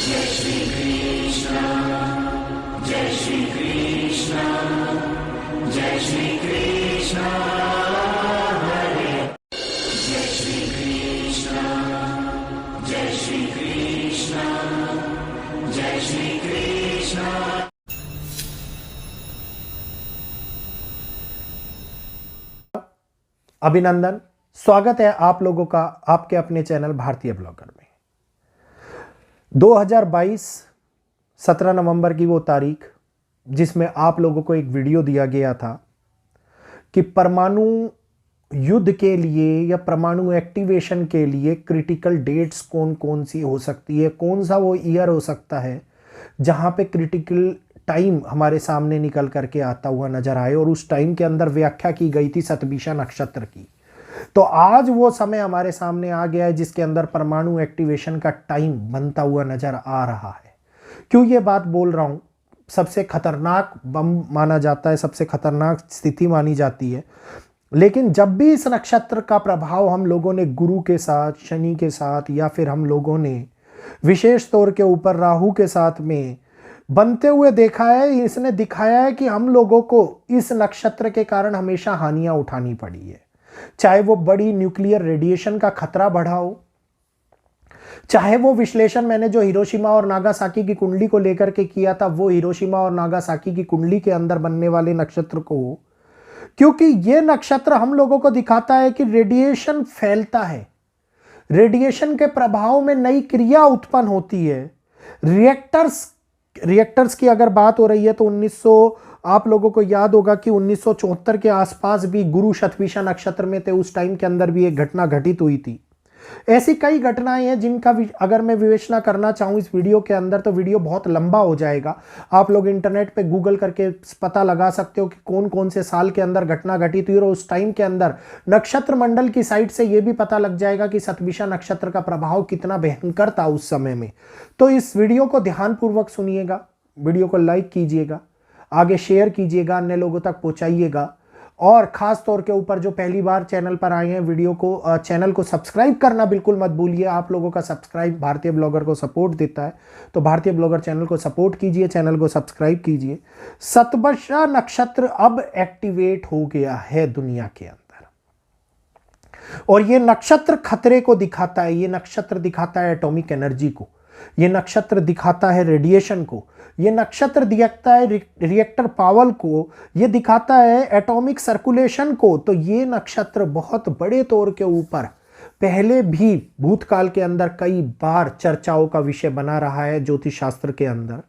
जय श्री कृष्ण, जय श्री कृष्ण, जय श्री कृष्ण हरे, जय श्री कृष्ण, जय श्री कृष्ण, जय श्री कृष्ण। अभिनंदन, स्वागत है आप लोगों का आपके अपने चैनल भारतीय ब्लॉगर में। 2022 17 नवंबर की वो तारीख जिसमें आप लोगों को एक वीडियो दिया गया था कि परमाणु युद्ध के लिए या परमाणु एक्टिवेशन के लिए क्रिटिकल डेट्स कौन कौन सी हो सकती है, कौन सा वो ईयर हो सकता है जहां पे क्रिटिकल टाइम हमारे सामने निकल करके आता हुआ नजर आए। और उस टाइम के अंदर व्याख्या की गई थी शतभिषा नक्षत्र की। तो आज वो समय हमारे सामने आ गया है जिसके अंदर परमाणु एक्टिवेशन का टाइम बनता हुआ नजर आ रहा है। क्यों ये बात बोल रहा हूं? सबसे खतरनाक बम माना जाता है, सबसे खतरनाक स्थिति मानी जाती है। लेकिन जब भी इस नक्षत्र का प्रभाव हम लोगों ने गुरु के साथ, शनि के साथ, या फिर हम लोगों ने विशेष तौर के ऊपर राहु के साथ में बनते हुए देखा है, इसने दिखाया है कि हम लोगों को इस नक्षत्र के कारण हमेशा हानियां उठानी पड़ी है। चाहे वो बड़ी न्यूक्लियर रेडिएशन का खतरा बढ़ा हो, चाहे वो विश्लेषण मैंने जो हिरोशिमा और नागासाकी की कुंडली को लेकर के किया था, वो हिरोशिमा और नागासाकी की कुंडली के अंदर बनने वाले नक्षत्र को, क्योंकि ये नक्षत्र हम लोगों को दिखाता है कि रेडिएशन फैलता है, रेडिएशन के प्रभाव में नई क्रिया उत्पन्न होती है। रिएक्टर्स की अगर बात हो रही है तो 1900 आप लोगों को याद होगा कि 1974 के आसपास भी गुरु शतभिषा नक्षत्र में थे। उस टाइम के अंदर भी एक घटना घटित हुई थी। ऐसी कई घटनाएं हैं जिनका अगर मैं विवेचना करना चाहूं इस वीडियो के अंदर तो वीडियो बहुत लंबा हो जाएगा। आप लोग इंटरनेट पे गूगल करके पता लगा सकते हो कि कौन कौन से साल के अंदर घटना घटित हुई और उस टाइम के अंदर नक्षत्र मंडल की साइड से यह भी पता लग जाएगा कि शतभिषा नक्षत्र का प्रभाव कितना भयंकर था उस समय में। तो इस वीडियो को ध्यानपूर्वक सुनिएगा, वीडियो को लाइक कीजिएगा, आगे शेयर कीजिएगा, अन्य लोगों तक पहुंचाइएगा। और खास तौर के ऊपर जो पहली बार चैनल पर आए हैं, वीडियो को चैनल को सब्सक्राइब करना बिल्कुल मत भूलिए। आप लोगों का सब्सक्राइब भारतीय ब्लॉगर को सपोर्ट देता है, तो भारतीय ब्लॉगर चैनल को सपोर्ट कीजिए, चैनल को सब्सक्राइब कीजिए। शतभिषा नक्षत्र अब एक्टिवेट हो गया है दुनिया के अंदर और ये नक्षत्र खतरे को दिखाता है। ये नक्षत्र दिखाता है एटॉमिक एनर्जी को, ये नक्षत्र दिखाता है रेडिएशन को, ये नक्षत्र दिखाता है रिएक्टर पावर को, ये दिखाता है एटॉमिक सर्कुलेशन को। तो ये नक्षत्र बहुत बड़े तौर के ऊपर पहले भी भूतकाल के अंदर कई बार चर्चाओं का विषय बना रहा है ज्योतिष शास्त्र के अंदर।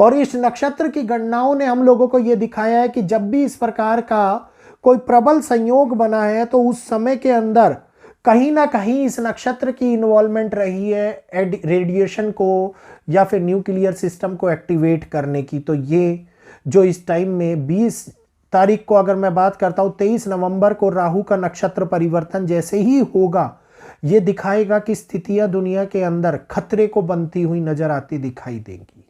और इस नक्षत्र की गणनाओं ने हम लोगों को यह दिखाया है कि जब भी इस प्रकार का कोई प्रबल संयोग बना है तो उस समय के अंदर कहीं ना कहीं इस नक्षत्र की इन्वॉल्वमेंट रही है रेडिएशन को या फिर न्यूक्लियर सिस्टम को एक्टिवेट करने की। तो ये जो इस टाइम में 20 तारीख को अगर मैं बात करता हूं, 23 नवंबर को राहु का नक्षत्र परिवर्तन जैसे ही होगा, ये दिखाएगा कि स्थितियां दुनिया के अंदर खतरे को बनती हुई नजर आती दिखाई देंगी।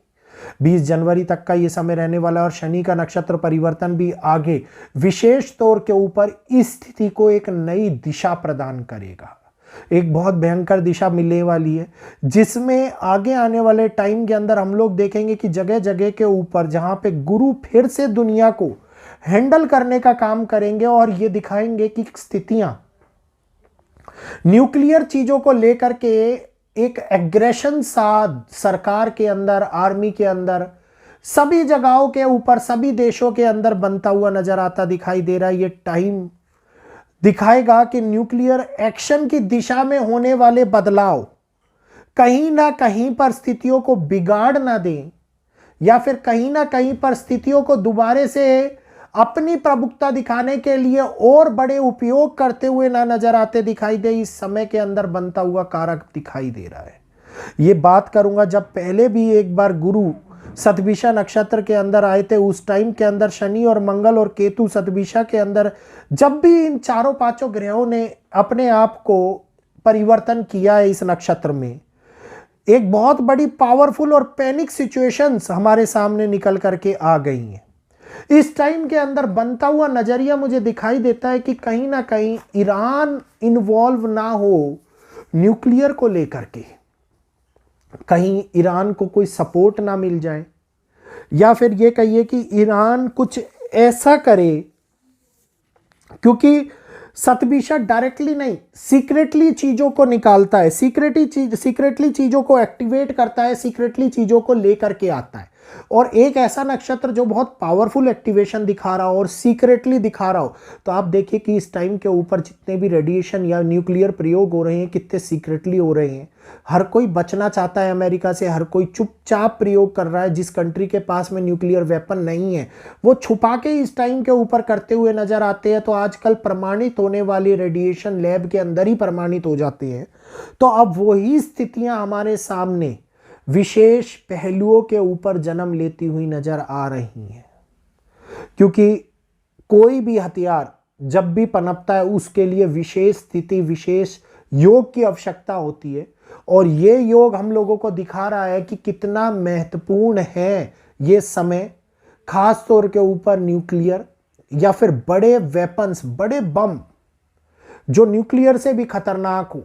20 जनवरी तक का ये समय रहने वाला और शनि का नक्षत्र परिवर्तन भी आगे विशेष तौर के ऊपर इस स्थिति को एक नई दिशा प्रदान करेगा। एक बहुत भयंकर दिशा मिलने वाली है जिसमें आगे आने वाले टाइम के अंदर हम लोग देखेंगे कि जगह जगह के ऊपर जहां पे गुरु फिर से दुनिया को हैंडल करने का काम करेंगे और ये दिखाएंगे कि स्थितियां न्यूक्लियर चीजों को लेकर के एक एग्रेशन सा सरकार के अंदर, आर्मी के अंदर, सभी जगहों के ऊपर, सभी देशों के अंदर बनता हुआ नजर आता दिखाई दे रहा है। ये टाइम दिखाएगा कि न्यूक्लियर एक्शन की दिशा में होने वाले बदलाव कहीं ना कहीं पर स्थितियों को बिगाड़ ना दें या फिर कहीं ना कहीं पर स्थितियों को दोबारे से अपनी प्रभुत्ता दिखाने के लिए और बड़े उपयोग करते हुए ना नजर आते दिखाई दे। इस समय के अंदर बनता हुआ कारक दिखाई दे रहा है। ये बात करूंगा जब पहले भी एक बार गुरु शतभिषा नक्षत्र के अंदर आए थे, उस टाइम के अंदर शनि और मंगल और केतु शतभिषा के अंदर जब भी इन चारों पांचों ग्रहों ने अपने आप को परिवर्तन किया है इस नक्षत्र में, एक बहुत बड़ी पावरफुल और पैनिक सिचुएशंस हमारे सामने निकल करके आ गई हैं। इस टाइम के अंदर बनता हुआ नजरिया मुझे दिखाई देता है कि कहीं ना कहीं ईरान इन्वॉल्व ना हो न्यूक्लियर को लेकर के। कहीं ईरान को कोई सपोर्ट ना मिल जाए, या फिर ये कहिए कि ईरान कुछ ऐसा करे, क्योंकि सतबीशा डायरेक्टली नहीं, सीक्रेटली चीजों को निकालता है, सीक्रेटली चीजों को एक्टिवेट करता है, सीक्रेटली चीजों को लेकर के आता है। और एक ऐसा नक्षत्र जो बहुत पावरफुल एक्टिवेशन दिखा रहा हो और सीक्रेटली दिखा रहा हो, तो आप देखिए कि इस टाइम के ऊपर जितने भी रेडिएशन या न्यूक्लियर प्रयोग हो रहे हैं कितने सीक्रेटली हो रहे हैं। हर कोई बचना चाहता है अमेरिका से, हर कोई चुपचाप प्रयोग कर रहा है। जिस कंट्री के पास में न्यूक्लियर वेपन नहीं है वो छुपा के इस टाइम के ऊपर करते हुए नजर आते हैं। तो आजकल प्रमाणित होने वाली रेडिएशन लैब के अंदर ही प्रमाणित हो जाते हैं। तो अब वही स्थितियां हमारे सामने विशेष पहलुओं के ऊपर जन्म लेती हुई नजर आ रही हैं, क्योंकि कोई भी हथियार जब भी पनपता है उसके लिए विशेष स्थिति, विशेष योग की आवश्यकता होती है। और ये योग हम लोगों को दिखा रहा है कि कितना महत्वपूर्ण है ये समय, खास तौर के ऊपर न्यूक्लियर या फिर बड़े वेपन्स, बड़े बम जो न्यूक्लियर से भी खतरनाक हो,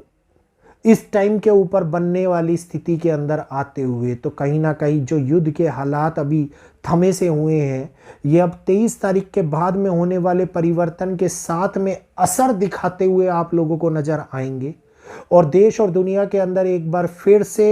इस टाइम के ऊपर बनने वाली स्थिति के अंदर आते हुए। तो कहीं ना कहीं जो युद्ध के हालात अभी थमे से हुए हैं, ये अब 23 तारीख के बाद में होने वाले परिवर्तन के साथ में असर दिखाते हुए आप लोगों को नजर आएंगे। और देश और दुनिया के अंदर एक बार फिर से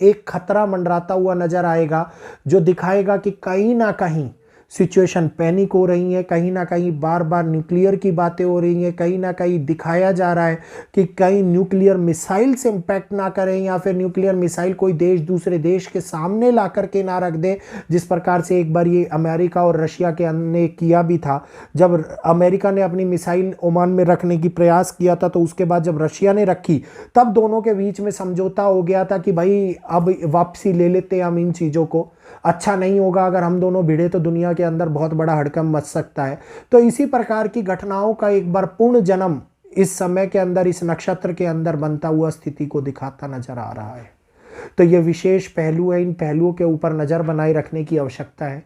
एक खतरा मंडराता हुआ नजर आएगा, जो दिखाएगा कि कहीं ना कहीं सिचुएशन पैनिक हो रही है, कहीं ना कहीं बार बार न्यूक्लियर की बातें हो रही हैं, कहीं ना कहीं दिखाया जा रहा है कि कहीं न्यूक्लियर मिसाइल से इम्पैक्ट ना करें, या फिर न्यूक्लियर मिसाइल कोई देश दूसरे देश के सामने ला करके ना रख दे। जिस प्रकार से एक बार ये अमेरिका और रशिया के ने किया भी था, जब अमेरिका ने अपनी मिसाइल ओमान में रखने की प्रयास किया था, तो उसके बाद जब रशिया ने रखी तब दोनों के बीच में समझौता हो गया था कि भाई अब वापसी ले लेते हैं हम इन चीज़ों को, अच्छा नहीं होगा अगर हम दोनों भिड़े तो दुनिया के अंदर बहुत बड़ा हड़कंप मच सकता है। तो इसी प्रकार की घटनाओं का एक बार पूर्ण जन्म इस समय के अंदर, इस नक्षत्र के अंदर बनता हुआ स्थिति को दिखाता नजर आ रहा है। तो ये विशेष पहलू है, इन पहलुओं के ऊपर नजर बनाए रखने की आवश्यकता है,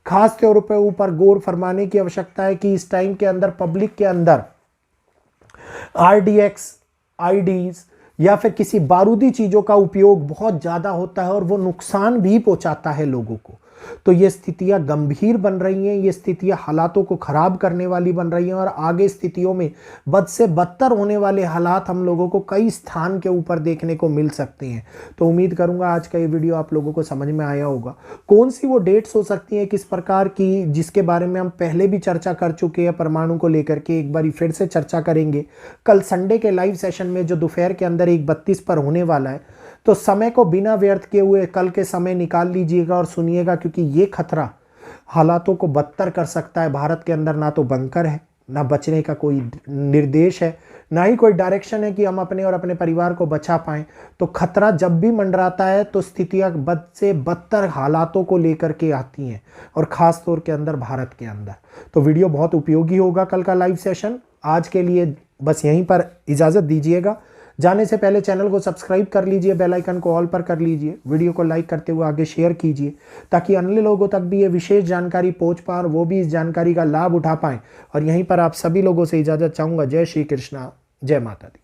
खास तौर पर ऊपर गौर फरमाने की आवश्यकता है कि इस टाइम के अंदर पब्लिक के अंदर RDX, IDs या फिर किसी बारूदी चीज़ों का उपयोग बहुत ज़्यादा होता है और वो नुकसान भी पहुंचाता है लोगों को। तो ये स्थितियां गंभीर बन रही हैं, ये स्थितियां हालातों को खराब करने वाली बन रही हैं, और आगे स्थितियों में बद से बदतर होने वाले हालात हम लोगों को कई स्थान के ऊपर देखने को मिल सकते हैं। तो उम्मीद करूंगा आज का ये वीडियो आप लोगों को समझ में आया होगा। कौन सी वो डेट्स हो सकती हैं किस प्रकार की, जिसके बारे में हम पहले भी चर्चा कर चुके हैं, परमाणु को लेकर के एक बार फिर से चर्चा करेंगे कल संडे के लाइव सेशन में, जो दोपहर के अंदर 1:32 पर होने वाला है। तो समय को बिना व्यर्थ किए हुए कल के समय निकाल लीजिएगा और सुनिएगा, क्योंकि ये खतरा हालातों को बदतर कर सकता है। भारत के अंदर ना तो बंकर है, ना बचने का कोई निर्देश है, ना ही कोई डायरेक्शन है कि हम अपने और अपने परिवार को बचा पाएं। तो खतरा जब भी मंडराता है तो स्थितियां बद से बदतर हालातों को लेकर के आती हैं, और ख़ास तौर के अंदर भारत के अंदर। तो वीडियो बहुत उपयोगी होगा कल का लाइव सेशन। आज के लिए बस यहीं पर इजाज़त दीजिएगा। जाने से पहले चैनल को सब्सक्राइब कर लीजिए, बेल आइकन को ऑल पर कर लीजिए, वीडियो को लाइक करते हुए आगे शेयर कीजिए, ताकि अन्य लोगों तक भी ये विशेष जानकारी पहुंच पाए और वो भी इस जानकारी का लाभ उठा पाएं। और यहीं पर आप सभी लोगों से इजाज़त चाहूँगा। जय श्री कृष्णा, जय माता दी।